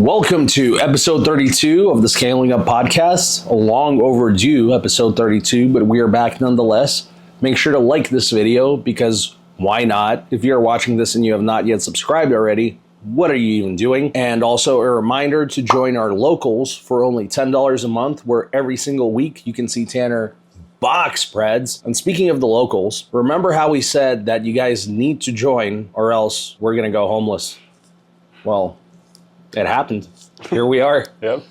Welcome to episode 32 of the Scaling Up podcast, a long overdue episode 32, but we are back nonetheless. Make sure to like this video because why not? If you're watching this and you have not yet subscribed already, what are you even doing? And also a reminder to join our locals for only $10 a month, where every single week you can see Tanner box preds. And speaking of the locals, remember how we said that you guys need to join or else we're gonna go homeless? Well, it happened. Here we are. Yep.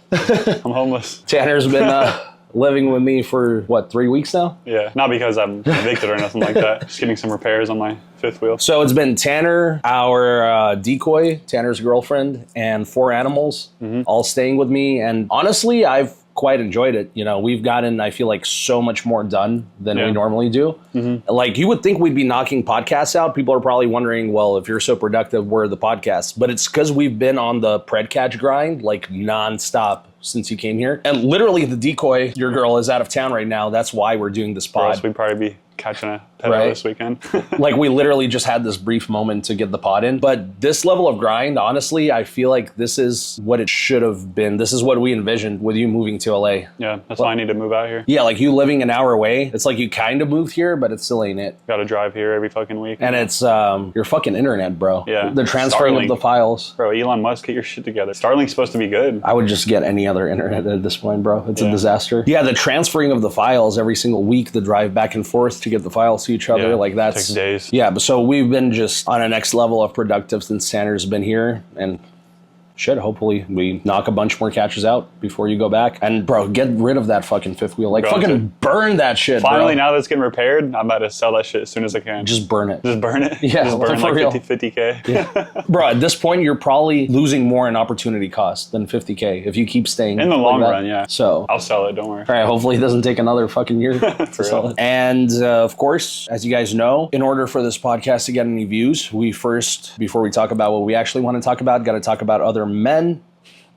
I'm homeless. Tanner's been living with me for, what, 3 weeks now? Yeah. Not because I'm evicted or nothing like that. Just getting some repairs on my fifth wheel. So it's been Tanner, our decoy, Tanner's girlfriend, and 4 animals all staying with me. And honestly, I've quite enjoyed it. You know, we've gotten, I feel like, so much more done than we normally do. Like, you would think we'd be knocking podcasts out. People are probably wondering, well, if you're so productive, where are the podcasts? But it's because we've been on the pred catch grind, like, nonstop since you came here. And literally, the decoy, your girl, is out of town right now. That's why we're doing this pod. So we'd probably be catching a pedo this weekend. Like, we literally just had this brief moment to get the pod in. But this level of grind, honestly, I feel like this is what it should have been. This is what we envisioned with you moving to LA. Yeah, that's why I need to move out here. Yeah, like you living an hour away. It's like you kind of moved here, but it still ain't it. Gotta drive here every fucking week. And it's your fucking internet, bro. Yeah. The transferring of the files. Bro, Elon Musk, get your shit together. Starlink's supposed to be good. I would just get any other internet at this point, bro. It's a disaster. Yeah, the transferring of the files every single week, the drive back and forth to get the files to each other, like that's... Takes days. Yeah, but so we've been just on a next level of productive since Tanner's been here, and hopefully we knock a bunch more catches out before you go back. And bro, get rid of that fucking fifth wheel. Like, fucking burn that shit, Finally, bro. now that it's getting repaired, I'm about to sell that shit as soon as I can. Just burn it. Just burn it? Yeah, just burn for like real. 50K. Yeah. Bro, at this point, you're probably losing more in opportunity cost than 50K if you keep staying. In the long run, yeah. So I'll sell it, don't worry. All right, hopefully it doesn't take another fucking year to sell it. And of course, as you guys know, in order for this podcast to get any views, we first, before we talk about what we actually want to talk about, got to talk about other men.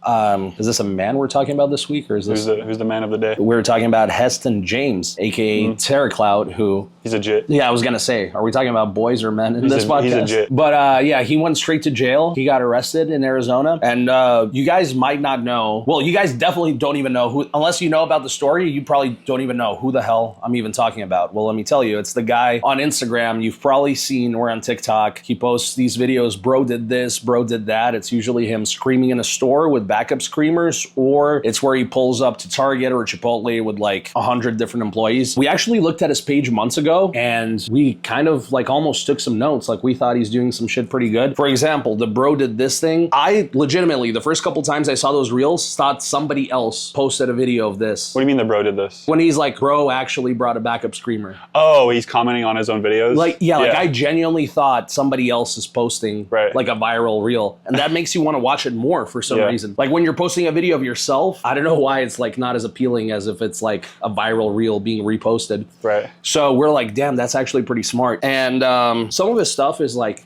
Is this a man we're talking about this week, or is this who's the man of the day? We're talking about Heston James, aka Terror Cloud, who he's a jit. Yeah, I was gonna say, are we talking about boys or men in this podcast? He's a jit. But yeah, he went straight to jail. He got arrested in Arizona, and you guys might not know. Well, you guys definitely don't even know who, unless you know about the story. You probably don't even know who the hell I'm even talking about. Well, let me tell you, it's the guy on Instagram you've probably seen, or on TikTok. He posts these videos. Bro did this. Bro did that. It's usually him screaming in a store with backup screamers, or it's where he pulls up to Target or Chipotle with like 100 different employees. We actually looked at his page months ago, and we kind of like almost took some notes. Like, we thought he's doing some shit pretty good. For example, the bro did this thing. I legitimately, the first couple times I saw those reels, thought somebody else posted a video of this. What do you mean the bro did this? When he's like, bro actually brought a backup screamer. Oh, he's commenting on his own videos? Like, yeah, like I genuinely thought somebody else is posting like a viral reel. And that makes you want to watch it more for some reason. Like, when you're posting a video of yourself, I don't know why it's like not as appealing as if it's like a viral reel being reposted. Right. So we're like, damn, that's actually pretty smart. And some of his stuff is like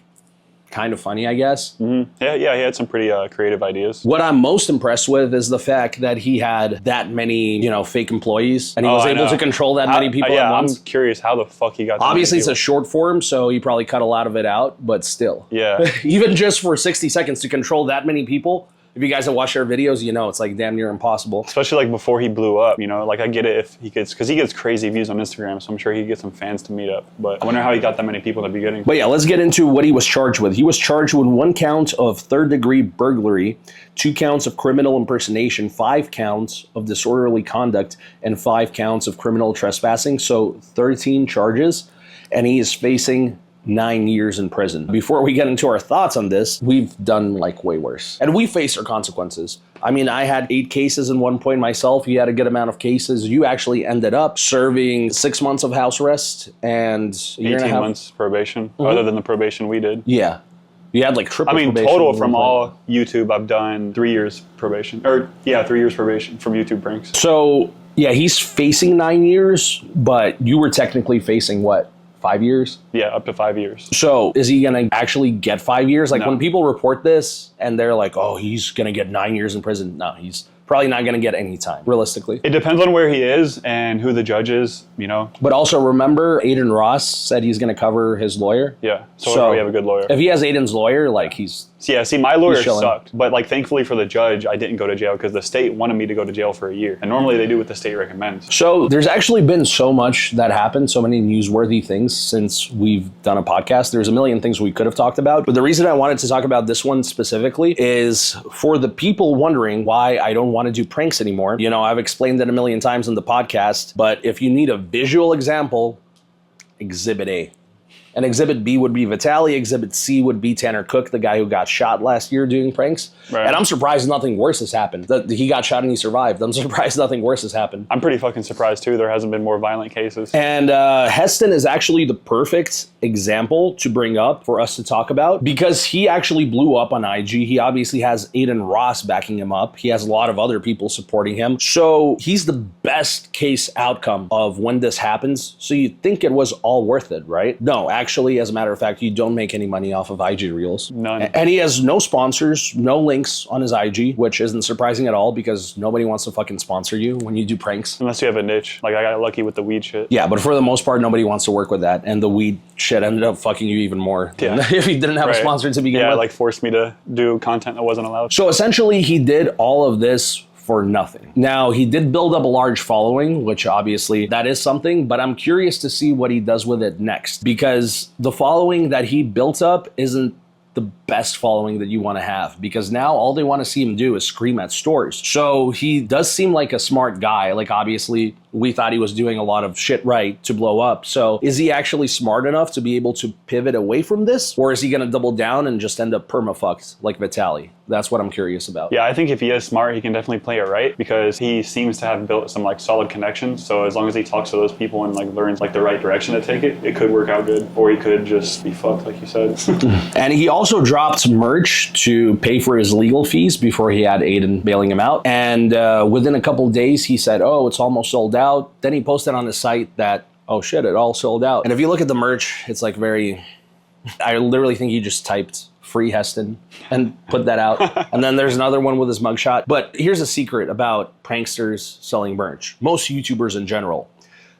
kind of funny, I guess. Yeah, he had some pretty creative ideas. What I'm most impressed with is the fact that he had that many, you know, fake employees, and he was able to control that many people at once. I'm curious how the fuck he got that Obviously, many it's a short form, so he probably cut a lot of it out, but still. Yeah. Even just for 60 seconds to control that many people, if you guys have watched our videos, you know it's like damn near impossible. Especially like before he blew up, you know, like I get it if he gets, because he gets crazy views on Instagram, so I'm sure he gets some fans to meet up. But I wonder how he got that many people at the beginning. But yeah, let's get into what he was charged with. He was charged with 1 count of third-degree burglary, 2 counts of criminal impersonation, 5 counts of disorderly conduct, and 5 counts of criminal trespassing. So 13 charges, and he is facing 9 years in prison. Before we get into our thoughts on this, we've done like way worse. And we face our consequences. I mean, I had 8 cases in one point myself. You had a good amount of cases. You actually ended up serving 6 months of house arrest and 18 months probation, other than the probation we did. Yeah. You had like triple probation. Total from all YouTube, I've done 3 years probation. 3 years probation from YouTube pranks. So, yeah, he's facing 9 years, but you were technically facing what? 5 years? Yeah, up to 5 years. So is he going to actually get 5 years? Like, when people report this and they're like, oh, he's going to get 9 years in prison. No, he's probably not going to get any time, realistically. It depends on where he is and who the judge is, you know. But also remember, Aiden Ross said he's going to cover his lawyer. Yeah, so we have a good lawyer. If he has Aiden's lawyer, like, he's So yeah, see, my lawyer chilling. sucked, but like thankfully for the judge, I didn't go to jail because the state wanted me to go to jail for a year, and normally they do what the state recommends. So there's actually been so much that happened, so many newsworthy things since we've done a podcast. There's a million things we could have talked about, but the reason I wanted to talk about this one specifically is for the people wondering why I don't want to do pranks anymore. You know, I've explained it a million times in the podcast, but if you need a visual example, Exhibit A. And Exhibit B would be Vitaly. Exhibit C would be Tanner Cook, the guy who got shot last year doing pranks. Right. And I'm surprised nothing worse has happened. That he got shot and he survived. I'm surprised nothing worse has happened. I'm pretty fucking surprised too. There hasn't been more violent cases. And Heston is actually the perfect example to bring up for us to talk about because he actually blew up on IG. He obviously has Aiden Ross backing him up. He has a lot of other people supporting him. So he's the best case outcome of when this happens. So you think it was all worth it, right? No, actually, as a matter of fact, you don't make any money off of IG Reels. None. And he has no sponsors, no links on his IG, which isn't surprising at all because nobody wants to fucking sponsor you when you do pranks. Unless you have a niche. Like I got lucky with the weed shit. Yeah, but for the most part, nobody wants to work with that. And the weed shit ended up fucking you even more than if he didn't have a sponsor to begin with. Yeah, like forced me to do content that wasn't allowed. So essentially, he did all of this for nothing. Now, he did build up a large following, which obviously that is something, but I'm curious to see what he does with it next because the following that he built up isn't the best following that you want to have because now all they want to see him do is scream at stores. So he does seem like a smart guy. Like obviously we thought he was doing a lot of shit right to blow up. So is he actually smart enough to be able to pivot away from this? Or is he going to double down and just end up perma-fucked like Vitaly? That's what I'm curious about. Yeah, I think if he is smart, he can definitely play it right because he seems to have built some like solid connections. So as long as he talks to those people and like learns like the right direction to take it, it could work out good. Or he could just be fucked, like you said. And he also dropped merch to pay for his legal fees before he had Aiden bailing him out. And within a couple of days, he said, oh, it's almost sold out. Then he posted on his site that, oh shit, it all sold out. And if you look at the merch, it's like very, I literally think he just typed free Heston and put that out. And then there's another one with his mugshot. But here's a secret about pranksters selling merch. Most YouTubers in general.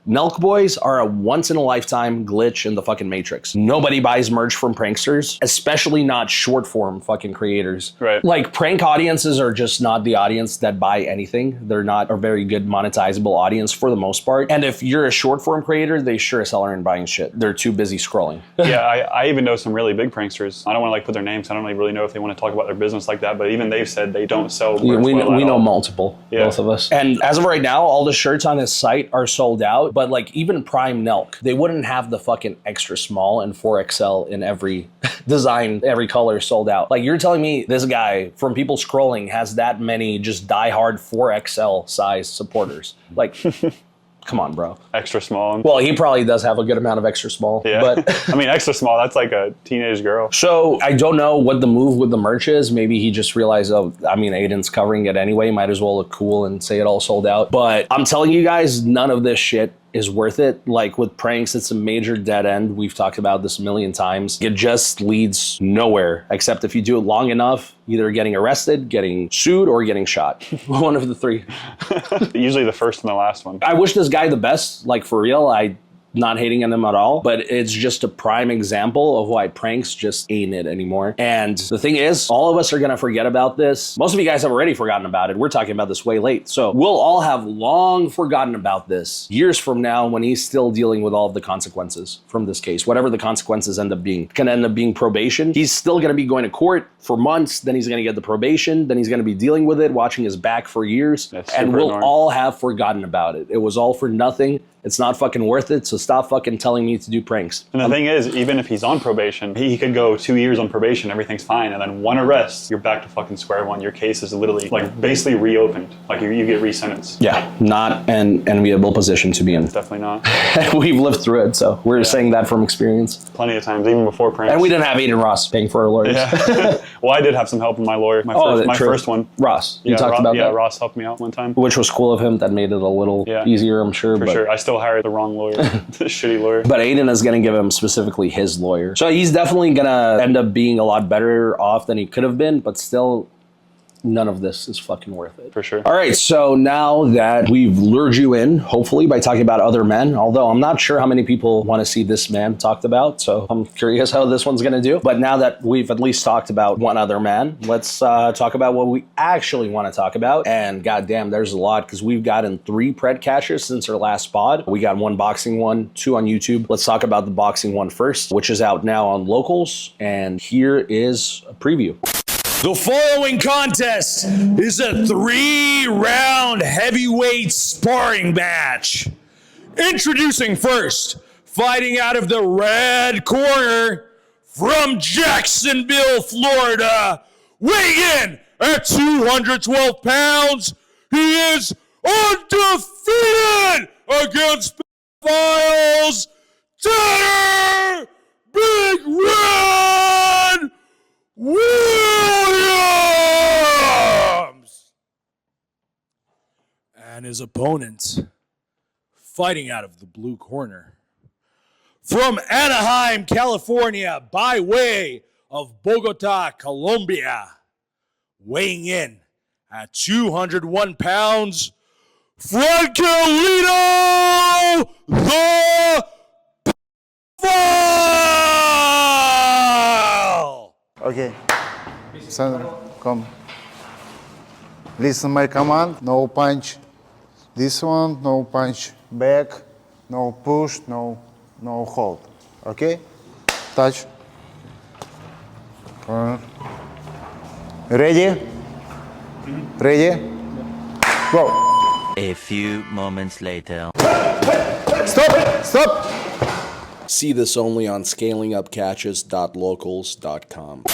Nelk boys are a once-in-a-lifetime glitch in the fucking matrix. Nobody buys merch from pranksters, especially not short-form fucking creators. Right. Like, prank audiences are just not the audience that buy anything. They're not a very good monetizable audience for the most part. And if you're a short-form creator, they sure as hell aren't buying shit. They're too busy scrolling. Yeah, I even know some really big pranksters. I don't want to like put their names. I don't really know if they want to talk about their business like that, but even they've said they don't sell merch We well at know all. multiple, both of us. And as of right now, all the shirts on his site are sold out. But like even Prime Nelk, they wouldn't have the fucking extra small and 4XL in every design, every color sold out. Like you're telling me this guy from people scrolling has that many just diehard 4XL size supporters. Like, come on, bro. Extra small. Well, he probably does have a good amount of extra small. Yeah. But I mean, extra small, that's like a teenage girl. So I don't know what the move with the merch is. Maybe he just realized, oh, I mean, Aiden's covering it anyway. Might as well look cool and say it all sold out. But I'm telling you guys, none of this shit is worth it. Like with pranks, it's a major dead end. We've talked about this a million times. It just leads nowhere, except if you do it long enough, either getting arrested, getting sued, or getting shot. One of the three. Usually the first and the last one. I wish this guy the best, like for real. I not hating on him at all, but it's just a prime example of why pranks just ain't it anymore. And the thing is, all of us are gonna forget about this. Most of you guys have already forgotten about it. We're talking about this way late. So we'll all have long forgotten about this years from now when he's still dealing with all of the consequences from this case. Whatever the consequences end up being. Can end up being probation. He's still gonna be going to court for months, then he's gonna get the probation, then he's gonna be dealing with it, watching his back for years, and we'll all have forgotten about it. It was all for nothing. It's not fucking worth it, so stop fucking telling me to do pranks. And the thing is, even if he's on probation, he could go 2 years on probation, everything's fine, and then one arrest, you're back to fucking square one. Your case is literally, like, basically reopened. Like, you get resentenced. Yeah, not an enviable position to be in. Definitely not. We've lived through it, so we're saying that from experience. Plenty of times, even before pranks. And we didn't have Aiden Ross paying for our lawyers. Yeah. Well, I did have some help with my lawyer. My first one. Ross, you talked about that? Yeah, Ross helped me out one time. Which was cool of him. That made it a little easier, I'm sure. For sure. I still hired the wrong lawyer. The shitty lawyer. But Aiden is going to give him specifically his lawyer. So he's definitely going to end up being a lot better off than he could have been, but still none of this is fucking worth it. For sure. All right, so now that we've lured you in, hopefully by talking about other men, although I'm not sure how many people want to see this man talked about, so I'm curious how this one's gonna do. But now that we've at least talked about one other man, let's talk about what we actually want to talk about. And goddamn, there's a lot, because we've gotten 3 pred caches since our last pod. We got 1 boxing one, 2 on YouTube. Let's talk about the boxing one first, which is out now on locals, and here is a preview. The following contest is a 3-round heavyweight sparring match. Introducing first, fighting out of the red corner from Jacksonville, Florida, weighing in at 212 pounds, he is undefeated against Files, Tanner Big Red Williams! And his opponent, fighting out of the blue corner, from Anaheim, California, by way of Bogota, Colombia, weighing in at 201 pounds, Frankelito the File! Okay. Son, come. Listen my command. No punch. This one, no punch back, no push, no hold. Okay? Touch. Ready? Ready? Go. A few moments later. Stop! Stop! See this only on scalingupcatches.locals.com.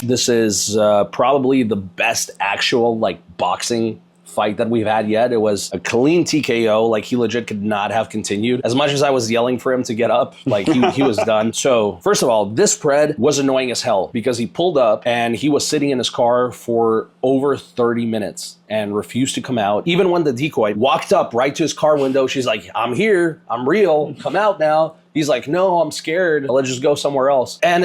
This is probably the best actual boxing fight that we've had yet. It was a clean TKO. He legit could not have continued. As much as I was yelling for him to get up, he was done. So first of all, this pred was annoying as hell because he pulled up and he was sitting in his car for over 30 minutes and refused to come out. Even when the decoy walked up right to his car window, she's like, I'm here, I'm real, come out now. He's like, no, I'm scared. Let's just go somewhere else. And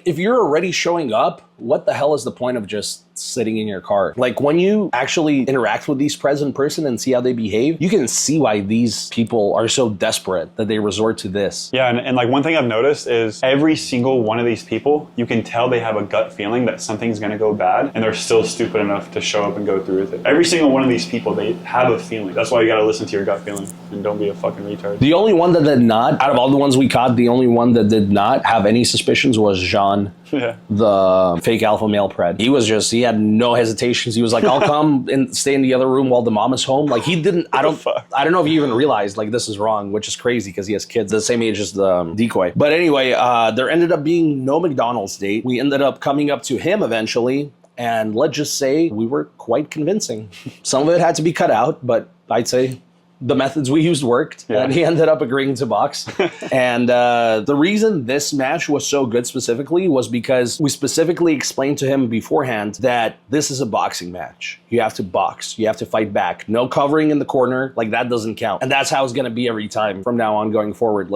if you're already showing up, what the hell is the point of just sitting in your car? When you actually interact with these preds in person and see how they behave, you can see why these people are so desperate that they resort to this. Yeah, and one thing I've noticed is every single one of these people, you can tell they have a gut feeling that something's gonna go bad, and they're still stupid enough to show up and go through with it. Every single one of these people, they have a feeling. That's why you gotta listen to your gut feeling and don't be a fucking retard. The only one that did not, out of all the ones we caught, the only one that did not have any suspicions was Jean. Yeah. The fake alpha male pred. He had no hesitations. He was like, I'll come and stay in the other room while the mom is home. He didn't, I don't know if you even realized this is wrong, which is crazy because he has kids the same age as the decoy. But anyway, there ended up being no McDonald's date. We ended up coming up to him eventually, and let's just say we were quite convincing. Some of it had to be cut out, but I'd say the methods we used worked, and he ended up agreeing to box. And the reason this match was so good specifically was because we specifically explained to him beforehand that this is a boxing match. You have to box. You have to fight back. No covering in the corner. That doesn't count. And that's how it's going to be every time from now on going forward.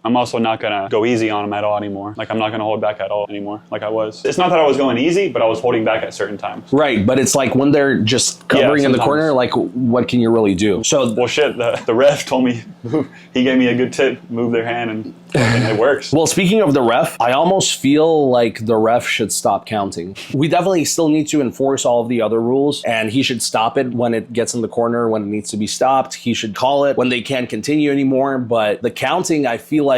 I'm also not going to go easy on him at all anymore. I'm not going to hold back at all anymore like I was. It's not that I was going easy, but I was holding back at certain times. Right, but it's when they're just covering in the corner, what can you really do? So, well, shit, the ref told me, he gave me a good tip, move their hand, and it works. Well, speaking of the ref, I almost feel like the ref should stop counting. We definitely still need to enforce all of the other rules, and he should stop it when it gets in the corner, when it needs to be stopped. He should call it when they can't continue anymore, but the counting, I feel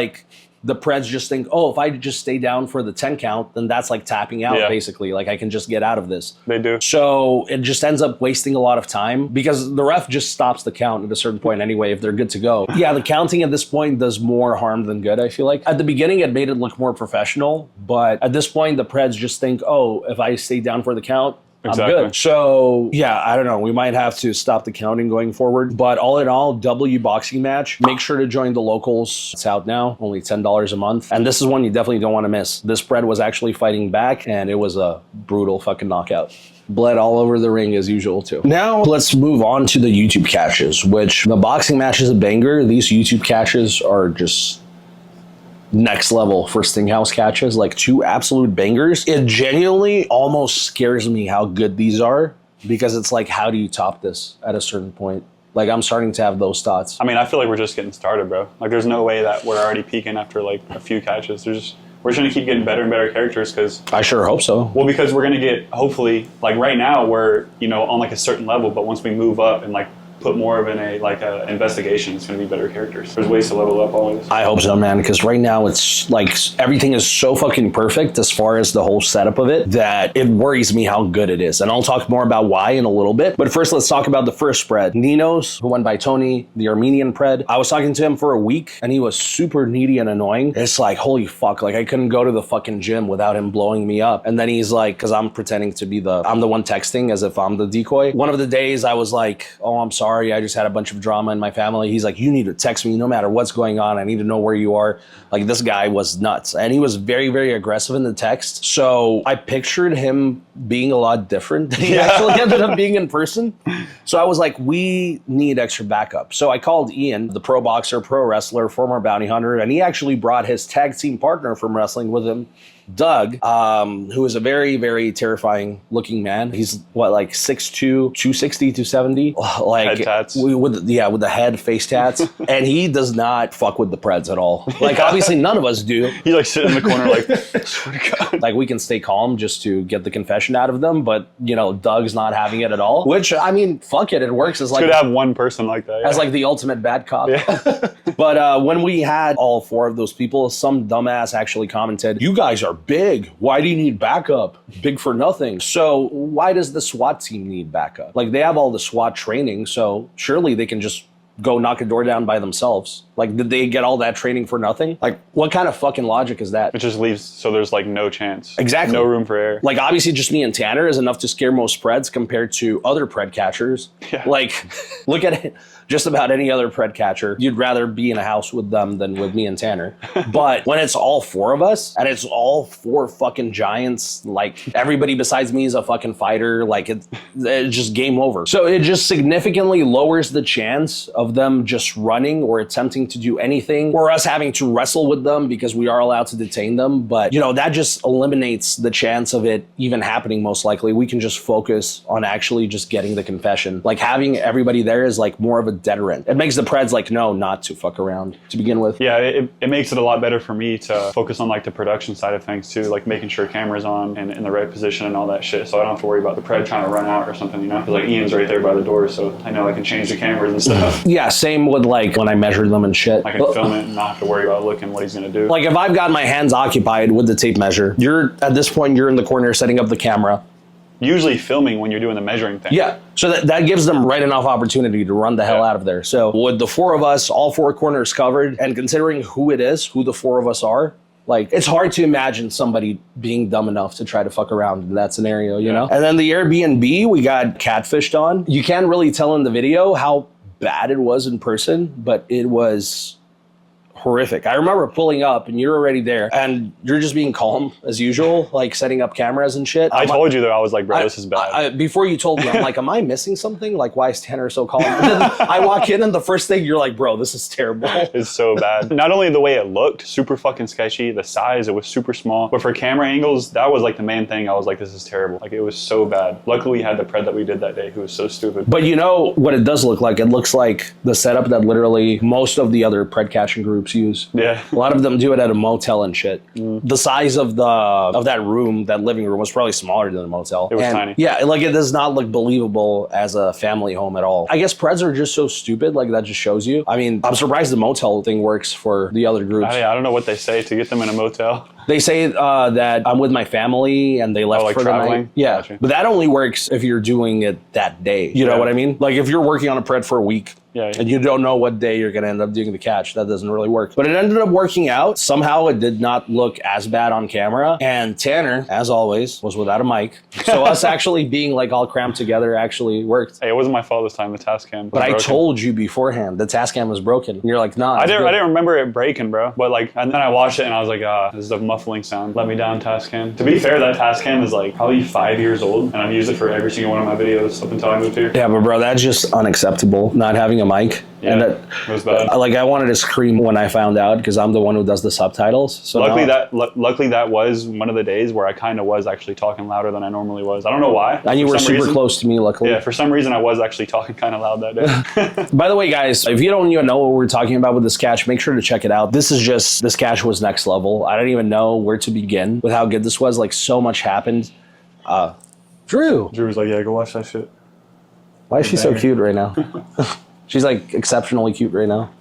the preds just think, oh, if I just stay down for the 10 count, then that's tapping out, basically. I can just get out of this. They do. So it just ends up wasting a lot of time because the ref just stops the count at a certain point anyway if they're good to go. Yeah, the counting at this point does more harm than good, I feel like. At the beginning, it made it look more professional, but at this point, the preds just think, oh, if I stay down for the count, Exactly. I'm good. So, yeah, I don't know. We might have to stop the counting going forward. But all in all, W boxing match. Make sure to join the locals. It's out now. Only $10 a month. And this is one you definitely don't want to miss. This spread was actually fighting back, and it was a brutal fucking knockout. Bled all over the ring as usual, too. Now, let's move on to the YouTube catches, which the boxing match is a banger. These YouTube catches are just next level for Stinghouse catches, like 2 absolute bangers. It genuinely almost scares me how good these are, because it's like, how do you top this at a certain point? Like, I'm starting to have those thoughts. I mean, I feel like we're just getting started, bro. Like, there's no way that we're already peaking after like a few catches. We're just going to keep getting better and better characters, because I sure hope so. Well, because we're going to get, hopefully, like right now we're, you know, on like a certain level, but once we move up and like put more of in a investigation, it's going to be better characters. There's ways to level up always. I hope so, man, because right now it's like everything is so fucking perfect as far as the whole setup of it that it worries me how good it is. And I'll talk more about why in a little bit. But first, let's talk about the first pred. Ninos, who went by Tony, the Armenian pred. I was talking to him for a week and he was super needy and annoying. It's like, holy fuck, like I couldn't go to the fucking gym without him blowing me up. And then he's like, because I'm pretending to be I'm the one texting as if I'm the decoy. One of the days I was like, oh, I'm sorry, I just had a bunch of drama in my family. He's like, you need to text me no matter what's going on. I need to know where you are. Like, this guy was nuts. And he was very, very aggressive in the text. So I pictured him being a lot different than he actually ended up being in person. So I was like, we need extra backup. So I called Ian, the pro boxer, pro wrestler, former bounty hunter, and he actually brought his tag team partner from wrestling with him, Doug, who is a very, very terrifying looking man. He's what, like 6'2", 260, 270, like head tats. with the head, face tats, and he does not fuck with the preds at all. Like, obviously none of us do. He's like sitting in the corner like, I swear to God. Like, we can stay calm just to get the confession out of them, but you know, Doug's not having it at all. Which, I mean, fuck it, it works as like, could have one person like that. Yeah. as like the ultimate bad cop. Yeah. But when we had all 4 of those people, some dumbass actually commented, "You guys are big. Why do you need backup? Big for nothing." So why does the SWAT team need backup? Like, they have all the SWAT training, so surely they can just go knock a door down by themselves. Like, did they get all that training for nothing? Like, what kind of fucking logic is that? It just leaves, so there's like no chance. Exactly. No room for error. Like, obviously just me and Tanner is enough to scare most preds compared to other pred catchers. Yeah. Like, look at it. Just about any other pred catcher, you'd rather be in a house with them than with me and Tanner. But when it's all 4 of us, and it's all 4 fucking giants, like everybody besides me is a fucking fighter, like it's just game over. So it just significantly lowers the chance of them just running or attempting to do anything, or us having to wrestle with them because we are allowed to detain them. But, you know, that just eliminates the chance of it even happening, most likely. We can just focus on actually just getting the confession. Like, having everybody there is like more of a deterrent. It makes the preds like, no, not to fuck around to begin with. Yeah, it makes it a lot better for me to focus on like the production side of things too, like making sure camera's on and in the right position and all that shit, so I don't have to worry about the pred trying to run out or something, you know? 'Cause like Ian's right there by the door, so I know I can change the cameras and stuff. Yeah, same with like when I measure them and shit. I can film it and not have to worry about looking what he's gonna do. Like, if I've got my hands occupied with the tape measure, at this point you're in the corner setting up the camera. Usually filming when you're doing the measuring thing. Yeah, so that gives them right enough opportunity to run the hell out of there. So with the 4 of us, all 4 corners covered, and considering who it is, who the 4 of us are, like, it's hard to imagine somebody being dumb enough to try to fuck around in that scenario, you know? And then the Airbnb, we got catfished on. You can't really tell in the video how bad it was in person, but it was horrific. I remember pulling up and you're already there and you're just being calm as usual, like setting up cameras and shit. I told you though, I was like, bro, this is bad. Before you told me, I'm like, am I missing something? Like, why is Tanner so calm? And then I walk in and the first thing you're like, bro, this is terrible. It's so bad. Not only the way it looked, super fucking sketchy, the size, it was super small, but for camera angles, that was like the main thing. I was like, this is terrible. Like, it was so bad. Luckily we had the pred that we did that day, who was so stupid. But you know what it does look like? It looks like the setup that literally most of the other pred catching groups use. Yeah. A lot of them do it at a motel and shit. The size of that room, that living room, was probably smaller than a motel. It was tiny. Yeah, like, it does not look believable as a family home at all. I guess preds are just so stupid, like, that just shows you. I mean, I'm surprised the motel thing works for the other groups. I don't know what they say to get them in a motel. They say that I'm with my family and they left like for traveling? the night. Yeah, Gotcha. but that only works if you're doing it that day. You know what I mean? Like, if you're working on a pred for a week, and you don't know what day you're going to end up doing the catch, that doesn't really work. But it ended up working out. Somehow it did not look as bad on camera. And Tanner, as always, was without a mic. So us actually being like all cramped together actually worked. Hey, it wasn't my fault this time. The task cam was But broken. I told you beforehand the task cam was broken. And you're like, nah. I didn't remember it breaking, bro. But like, and then I watched it and I was like, this is a muffling sound. Let me down, task cam. To be fair, that task cam is like probably 5 years old, and I've used it for every single one of my videos up until I moved here. Yeah, but bro, that's just unacceptable. Not having a mic. And it was bad. like I wanted to scream when I found out because I'm the one who does the subtitles. So luckily that was one of the days where I kind of was actually talking louder than I normally was. I don't know why. And you were super close to me, luckily. Yeah, for some reason I was actually talking kind of loud that day. By the way, guys, if you don't even know what we're talking about with this catch, make sure to check it out. This catch was next level. I don't even know where to begin with how good this was. Like, so much happened. Drew was like, yeah, go watch that shit. Why is she so cute right now? She's like exceptionally cute right now.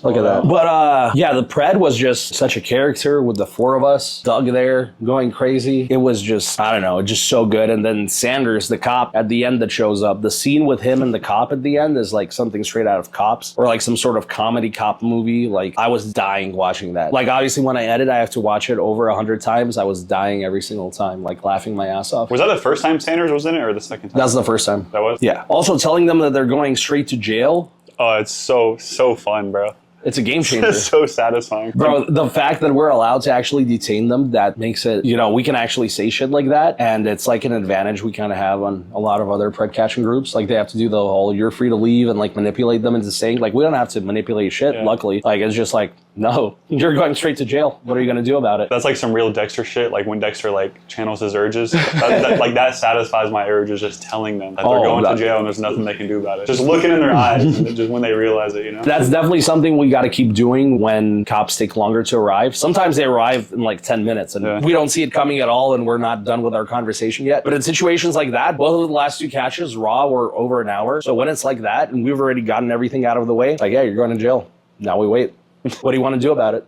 Look at that. But yeah, the pred was just such a character with the four of us. Doug there going crazy. It was just, I don't know, just so good. And then Sanders, the cop at the end that shows up. The scene with him and the cop at the end is like something straight out of Cops or like some sort of comedy cop movie. Like I was dying watching that. Like obviously when I edit, I have to watch it over 100 times. I was dying every single time, like laughing my ass off. Was that the first time Sanders was in it or the second time? That's the first time. That was? Yeah. Also telling them that they're going straight to jail. Oh, it's so fun, bro. It's a game changer. It's so satisfying. Bro, the fact that we're allowed to actually detain them, that makes it, you know, we can actually say shit like that. And it's like an advantage we kind of have on a lot of other pred catching groups. Like they have to do the whole, you're free to leave and like manipulate them into saying, like, we don't have to manipulate shit, luckily. Like, it's just like, no, you're going straight to jail. What are you going to do about it? That's like some real Dexter shit. Like when Dexter like channels his urges, that satisfies my urges, just telling them that they're going to jail and there's nothing they can do about it. Just looking in their eyes, and just when they realize it, you know? That's definitely something we got to keep doing when cops take longer to arrive. Sometimes they arrive in like 10 minutes and we don't see it coming at all and we're not done with our conversation yet. But in situations like that, both of the last two catches, raw, were over an hour. So when it's like that and we've already gotten everything out of the way, like, yeah, you're going to jail. Now we wait. What do you want to do about it?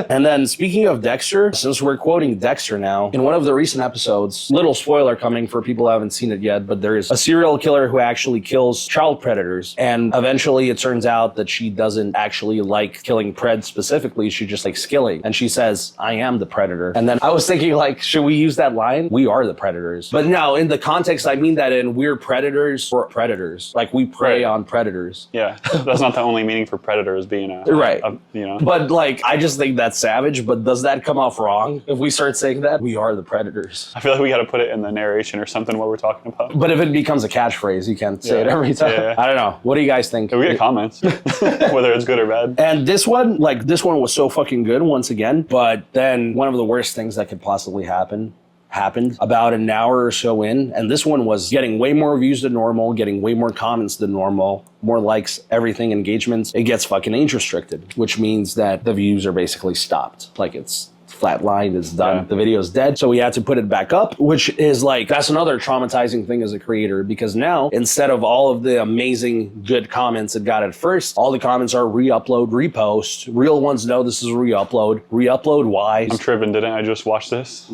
And then speaking of Dexter, since we're quoting Dexter now, in one of the recent episodes, little spoiler coming for people who haven't seen it yet, but there is a serial killer who actually kills child predators. And eventually it turns out that she doesn't actually like killing preds specifically. She just likes killing. And she says, I am the predator. And then I was thinking, like, should we use that line? We are the predators. But now in the context, I mean that in we're predators for predators. Like we prey on predators. Yeah, that's not the only meaning for predator is being a... Right. You know, but like I just think that's savage. But does that come off wrong if we start saying that? We are the predators. I feel like we got to put it in the narration or something what we're talking about. But if it becomes a catchphrase, you can't say it every time. I don't know. What do you guys think? We get comments, whether it's good or bad. And this one was so fucking good once again. But then one of the worst things that could possibly happened about an hour or so in, and this one was getting way more views than normal, getting way more comments than normal, more likes, everything, engagements. It gets fucking age restricted, which means that the views are basically stopped. Like it's flatlined, it's done, the video's dead. So we had to put it back up, which is like, that's another traumatizing thing as a creator, because now instead of all of the amazing good comments it got at first, all the comments are re-upload, repost. Real ones know this is re-upload, why? I'm tripping, didn't I just watch this?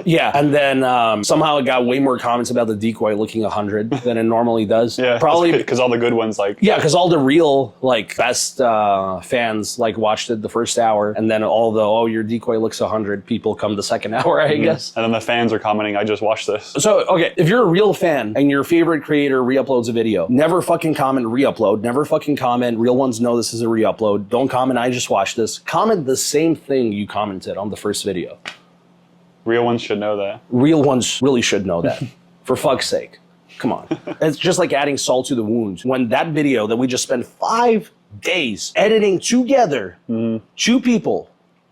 Yeah, and then somehow it got way more comments about the decoy looking 100 than it normally does. Yeah, probably because all the good ones like... Yeah, because all the real, like, best fans, like, watched it the first hour, and then all the, oh, your decoy looks 100, people come the second hour, I guess. And then the fans are commenting, I just watched this. So, okay, if you're a real fan and your favorite creator re-uploads a video, never fucking comment re-upload, never fucking comment, real ones know this is a re-upload, don't comment, I just watched this. Comment the same thing you commented on the first video. Real ones should know that. Real ones really should know that. For fuck's sake. Come on. It's just like adding salt to the wound. When that video that we just spent 5 days editing together, two people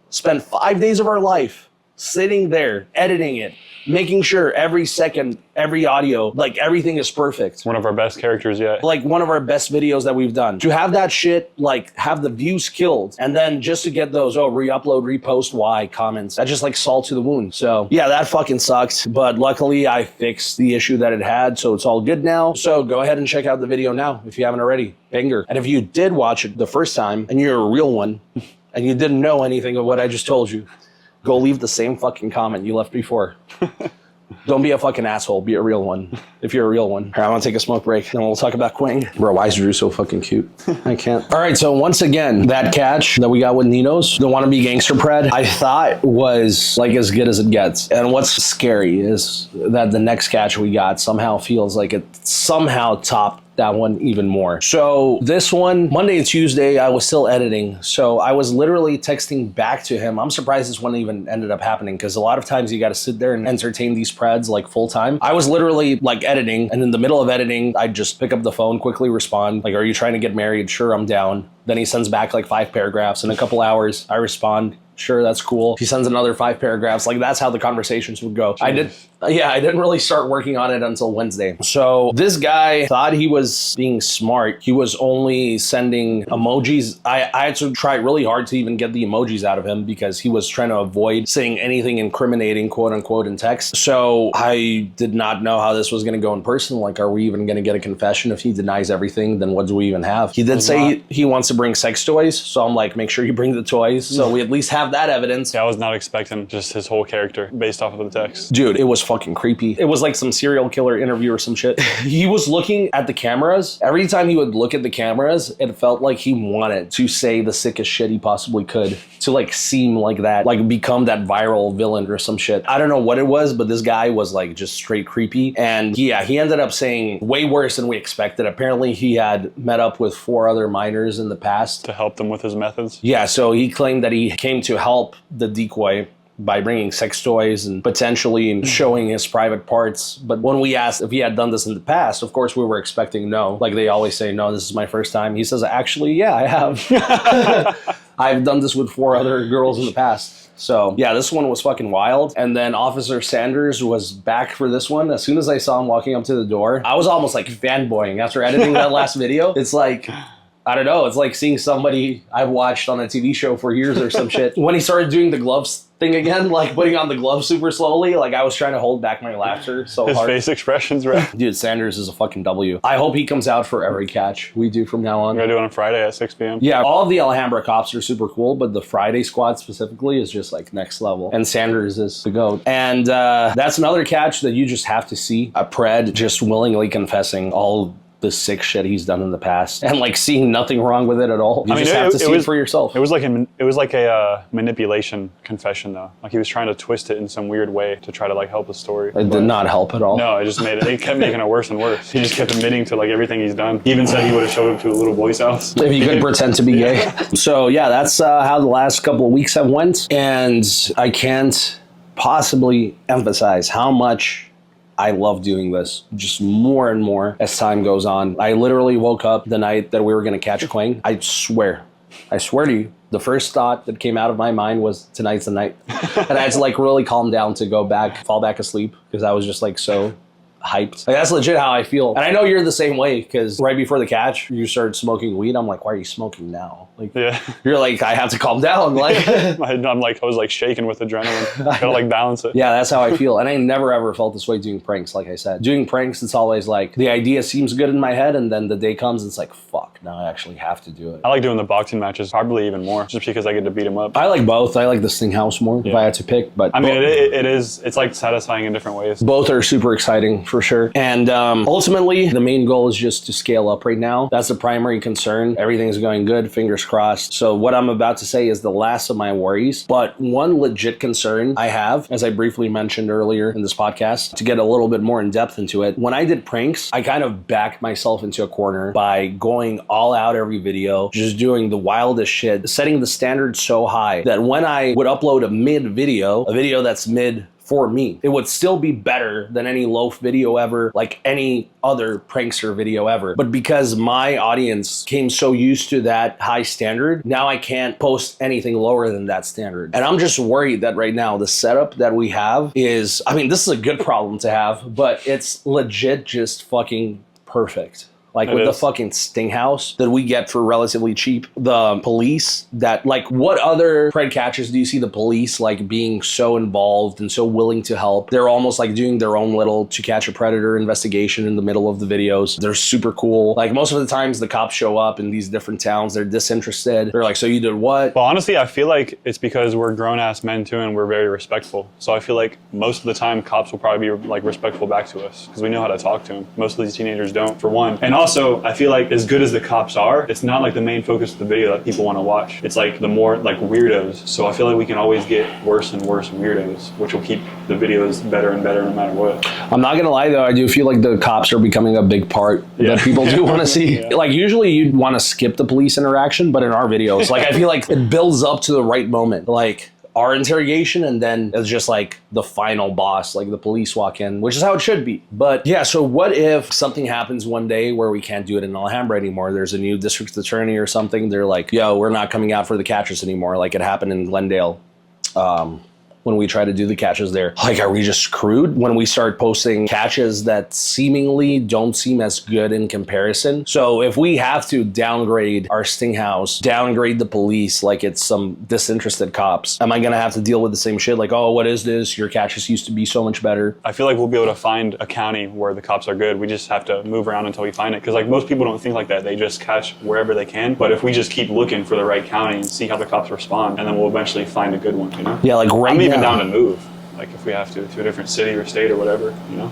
spend 5 days of our life sitting there, editing it, making sure every second, every audio, like everything is perfect. One of our best characters yet. Like one of our best videos that we've done. To have that shit, like have the views killed, and then just to get those, oh, re-upload, repost, why, comments, that's just like salt to the wound. So yeah, that fucking sucked. But luckily I fixed the issue that it had, so it's all good now. So go ahead and check out the video now if you haven't already. Banger. And if you did watch it the first time and you're a real one, and you didn't know anything of what I just told you, go leave the same fucking comment you left before. Don't be a fucking asshole. Be a real one. If you're a real one. All right, I want to take a smoke break. Then we'll talk about Quang. Bro, why is Drew so fucking cute? I can't. All right, so once again, that catch that we got with Ninos, the wannabe gangster pred, I thought was like as good as it gets. And what's scary is that the next catch we got somehow feels like it somehow topped that one even more. So this one, Monday and Tuesday, I was still editing. So I was literally texting back to him. I'm surprised this one even ended up happening because a lot of times you got to sit there and entertain these preds like full time. I was literally like editing, and in the middle of editing, I'd just pick up the phone, quickly respond, like, are you trying to get married? Sure, I'm down. Then he sends back like 5 paragraphs. In a couple hours, I respond, sure, that's cool. He sends another 5 paragraphs. Like, that's how the conversations would go. Jeez. I didn't really start working on it until Wednesday. So this guy thought he was being smart. He was only sending emojis. I had to try really hard to even get the emojis out of him because he was trying to avoid saying anything incriminating, quote unquote, in text. So I did not know how this was going to go in person. Like, are we even going to get a confession? If he denies everything, then what do we even have? He did say he wants to bring sex toys. So I'm like, make sure you bring the toys. So we at least have that evidence. Yeah, I was not expecting just his whole character based off of the text. Dude, it was fucking creepy. It was like some serial killer interview or some shit. He was looking at the cameras. Every time he would look at the cameras, it felt like he wanted to say the sickest shit he possibly could to like seem like that, like become that viral villain or some shit. I don't know what it was, but this guy was like just straight creepy. And yeah, he ended up saying way worse than we expected. Apparently he had met up with 4 other minors in the past. To help them with his methods? Yeah, so he claimed that he came to help the decoy by bringing sex toys and potentially showing his private parts. But when we asked if he had done this in the past, of course we were expecting no. Like they always say, no, this is my first time. He says, actually, yeah, I have. I've done this with 4 other girls in the past. So yeah, this one was fucking wild. And then Officer Sanders was back for this one. As soon as I saw him walking up to the door, I was almost like fanboying after editing that last video. It's like, I don't know. It's like seeing somebody I've watched on a TV show for years or some shit. When he started doing the gloves thing again, like putting on the gloves super slowly, like I was trying to hold back my laughter so his hard. His face expressions, right? Dude, Sanders is a fucking W. I hope he comes out for every catch we do from now on. We're gonna do it on Friday at 6 p.m. Yeah, all of the Alhambra cops are super cool, but the Friday squad specifically is just like next level. And Sanders is the GOAT. And that's another catch that you just have to see. A pred just willingly confessing all the sick shit he's done in the past and like seeing nothing wrong with it at all. You just have to see it for yourself. It was like a manipulation confession though. Like he was trying to twist it in some weird way to try to like help the story. It did not help at all. No, it just made it. It kept making it worse and worse. He just kept admitting to like everything he's done. He even said he would have showed up to a little boy's house if he could pretend to be gay. So yeah, that's how the last couple of weeks have went, and I can't possibly emphasize how much I love doing this just more and more as time goes on. I literally woke up the night that we were going to catch Quang. I swear to you, the first thought that came out of my mind was tonight's the night. And I had to like really calm down to fall back asleep because I was just like so hyped. Like, that's legit how I feel. And I know you're the same way because right before the catch, you started smoking weed. I'm like, why are you smoking now? Like, yeah. You're like, I have to calm down. Like, I was like shaking with adrenaline. Gotta like balance it. Yeah, that's how I feel. And I never ever felt this way doing pranks. Like I said, doing pranks, it's always like the idea seems good in my head, and then the day comes, and it's like, fuck, now I actually have to do it. I like doing the boxing matches probably even more, just because I get to beat him up. I like both. I like the Sting House more if I had to pick. But I mean, it's like satisfying in different ways. Both are super exciting for sure. And ultimately, the main goal is just to scale up right now. That's the primary concern. Everything's going good, fingers crossed. So what I'm about to say is the last of my worries. But one legit concern I have, as I briefly mentioned earlier in this podcast, to get a little bit more in depth into it, when I did pranks, I kind of backed myself into a corner by going all out every video, just doing the wildest shit, setting the standard so high that when I would upload a video that's mid for me, it would still be better than any loaf video ever, like any other prankster video ever. But because my audience came so used to that high standard, now I can't post anything lower than that standard. And I'm just worried that right now the setup that we have is, I mean, this is a good problem to have, but it's legit just fucking perfect. Like with the fucking Sting House that we get for relatively cheap. The police that, like, what other pred catchers do you see the police like being so involved and so willing to help? They're almost like doing their own little To Catch a Predator investigation in the middle of the videos. They're super cool. Like most of the times the cops show up in these different towns, they're disinterested. They're like, so you did what? Well, honestly, I feel like it's because we're grown-ass men too and we're very respectful. So I feel like most of the time cops will probably be like respectful back to us because we know how to talk to them. Most of these teenagers don't, for one. And also, I feel like as good as the cops are, it's not like the main focus of the video that people want to watch. It's like the more like weirdos. So I feel like we can always get worse and worse weirdos, which will keep the videos better and better no matter what. I'm not gonna lie though, I do feel like the cops are becoming a big part that people do want to see. Yeah. Like usually you'd want to skip the police interaction, but in our videos, like I feel like it builds up to the right moment. Like our interrogation, and then it's just like the final boss, like the police walk in, which is how it should be. But yeah, so what if something happens one day where we can't do it in Alhambra anymore? There's a new district attorney or something. They're like, yo, we're not coming out for the catches anymore. Like it happened in Glendale. When we try to do the catches there, like, are we just screwed when we start posting catches that seemingly don't seem as good in comparison? So if we have to downgrade our sting house, downgrade the police like it's some disinterested cops, am I gonna have to deal with the same shit? Like, oh, what is this? Your catches used to be so much better. I feel like we'll be able to find a county where the cops are good. We just have to move around until we find it. Because like most people don't think like that. They just catch wherever they can. But if we just keep looking for the right county and see how the cops respond, and then we'll eventually find a good one, you know? Yeah, like right I'm even now, down to move. Like if we have to a different city or state or whatever, you know?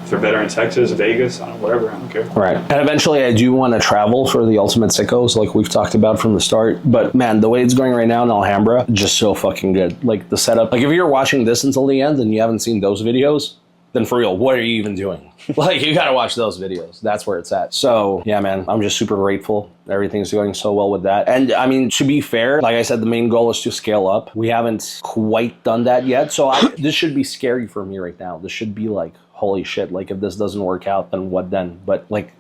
If they're better in Texas, Vegas, I don't know, whatever, I don't care. right. And eventually I do want to travel for the Ultimate Sickos, like we've talked about from the start. But man, the way it's going right now in Alhambra, just so fucking good. Like the setup, like if you're watching this until the end and you haven't seen those videos, then for real, what are you even doing? Like, you gotta watch those videos. That's where it's at. So, yeah, man, I'm just super grateful. Everything's going so well with that. And, I mean, to be fair, like I said, the main goal is to scale up. We haven't quite done that yet. So, this should be scary for me right now. This should be like, holy shit, like, if this doesn't work out, then what then? But, like,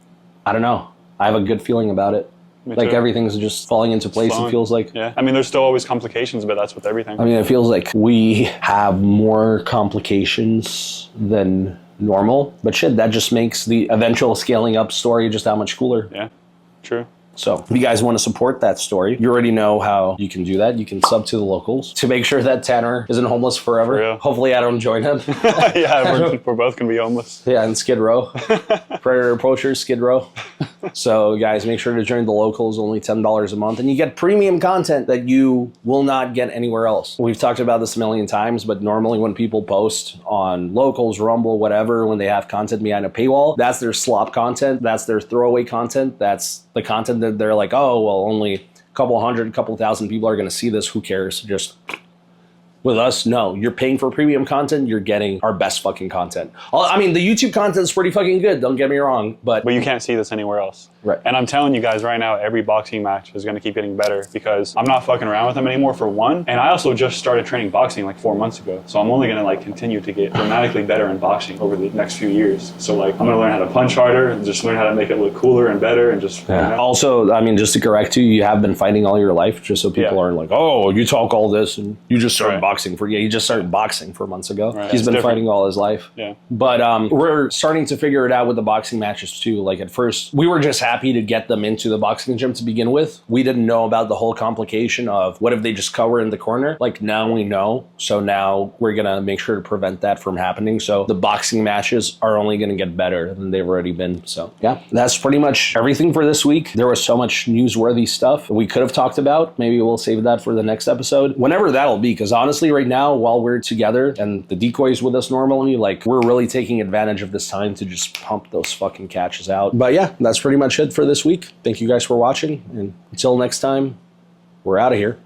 I don't know. I have a good feeling about it. Me Like too. everything's just falling into place, it feels like. Yeah, I mean, there's still always complications, but that's with everything. I mean, it feels like we have more complications than normal, but shit, that just makes the eventual scaling up story just that much cooler. Yeah, true. So if you guys want to support that story, you already know how you can do that. You can sub to the locals to make sure that Tanner isn't homeless forever. For real. Hopefully I don't join him. Yeah, we're both gonna be homeless. Yeah, in Skid Row. Predator Poachers, Skid Row. So guys, make sure to join the locals, only $10 a month, and you get premium content that you will not get anywhere else. We've talked about this a million times, but normally when people post on locals, Rumble, whatever, when they have content behind a paywall, that's their slop content, that's their throwaway content, that's the content that they're like, oh, well, only a couple hundred, couple thousand people are going to see this, who cares? Just with us, no. You're paying for premium content, you're getting our best fucking content. I mean, the YouTube content's pretty fucking good, don't get me wrong, but you can't see this anywhere else. Right. And I'm telling you guys right now, every boxing match is going to keep getting better because I'm not fucking around with them anymore, for one. And I also just started training boxing like 4 months ago. So I'm only going to like continue to get dramatically better in boxing over the next few years. So like I'm going to learn how to punch harder and just learn how to make it look cooler and better and just... yeah. You know. Also, I mean, just to correct you, you have been fighting all your life, just so people aren't like, oh, you talk all this and you just started boxing for... Yeah, he just started boxing 4 months ago. Right. He's It's been different. fighting all his life. Yeah. But we're starting to figure it out with the boxing matches too. Like at first, we were just happy to get them into the boxing gym to begin with. We didn't know about the whole complication of what if they just cover in the corner. Like now we know. So now we're going to make sure to prevent that from happening. So the boxing matches are only going to get better than they've already been. So yeah, that's pretty much everything for this week. There was so much newsworthy stuff we could have talked about. Maybe we'll save that for the next episode, whenever that'll be. Because honestly, right now, while we're together and the decoys with us normally, like we're really taking advantage of this time to just pump those fucking catches out. But yeah, that's pretty much it for this week. Thank you guys for watching, and until next time, we're out of here.